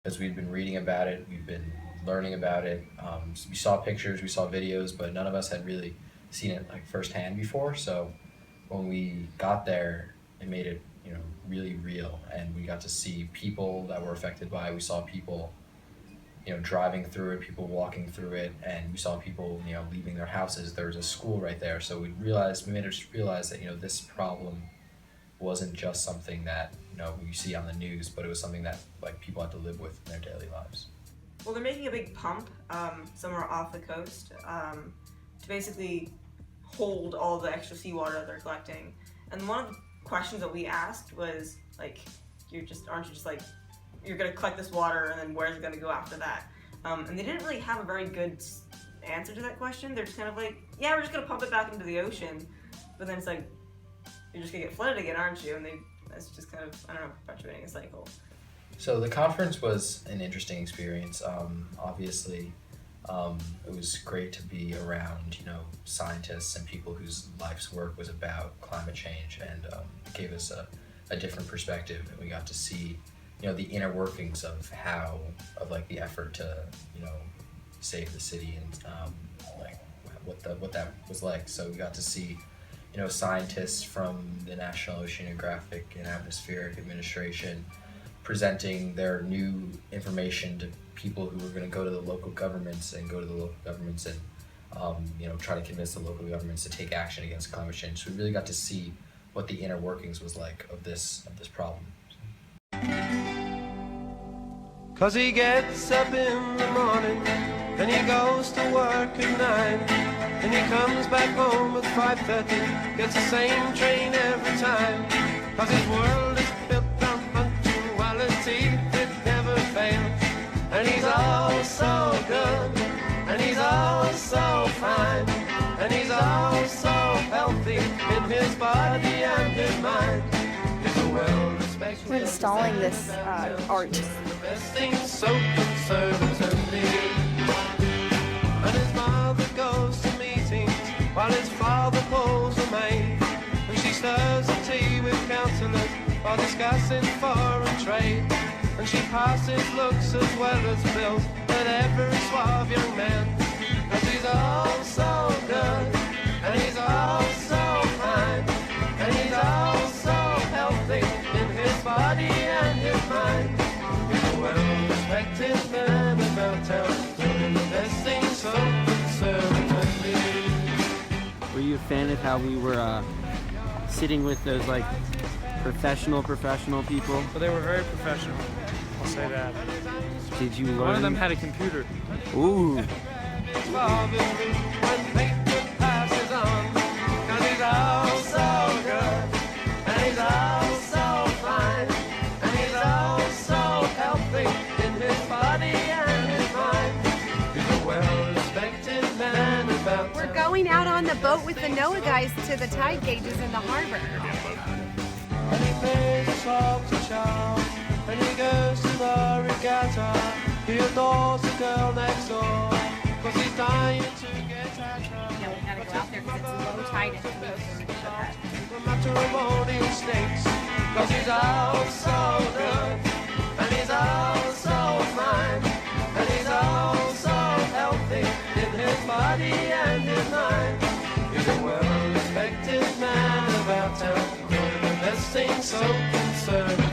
because we'd been reading about it, we've been learning about it. We saw pictures, we saw videos, but none of us had really seen it like firsthand before. So when we got there, it made it, really real, and we got to see people that were affected by it. We saw people, driving through it, people walking through it, and we saw people, leaving their houses. There was a school right there, so we made us realize that, this problem wasn't just something that, you see on the news, but it was something that like people had to live with in their daily lives. Well, they're making a big pump somewhere off the coast to basically hold all the extra seawater that they're collecting. And one of the questions that we asked was like, aren't you just like, you're gonna collect this water and then where's it gonna go after that? And they didn't really have a very good answer to that question. They're just kind of like, yeah, we're just gonna pump it back into the ocean. But then it's like, you're just gonna get flooded again, aren't you? And that's just kind of, I don't know, perpetuating a cycle. So the conference was an interesting experience. Obviously, it was great to be around, scientists and people whose life's work was about climate change, and it gave us a different perspective, and we got to see, the inner workings of the effort to, save the city, and what that was like. So we got to see, scientists from the National Oceanographic and Atmospheric Administration presenting their new information to people who were going to go to the local governments and try to convince the local governments to take action against climate change. So we really got to see what the inner workings was like of this problem. 'Cause he gets up in the morning and he goes to work at 9, and he comes back home at 5:30, gets the same train every time. 'Cause his world is built on punctuality, it never fails. And he's all so good, and he's all so fine, and he's all so healthy in his body and his mind. He's a well-respected. We're installing this art. Best thing so conservatively. And his mother goes to meetings while his father pulls a maid, and she stirs the tea with councillors while discussing foreign trade. And she passes looks as well as bills at every suave young man. And he's all so good, and he's all so fine, and he's all so healthy in his body and his mind. He's a well-respected man about town, doing the best thing so conservatively. Were you a fan of how we were sitting with those like professional people? Well, they were very professional, I'll say that. Did you learn? One of them had a computer. Ooh. When paper passes on, 'cause he's all so good, and he's all so fine, and he's all so healthy in his body and his mind. He's a well-respected man about. We're going out on the boat with the NOAA guys to the tide gauges in the harbor. And he pays his salt to Charles, and he goes to the regatta. He adores the girl next door, 'cause he's dying to get at her. Yeah, we gotta go out there because it's low tide and The matrimonial stakes, 'cause he's all so good, and he's all so fine, and he's all so healthy in his body and his mind. He's a well-respected man about town, doing the best thing so conservative.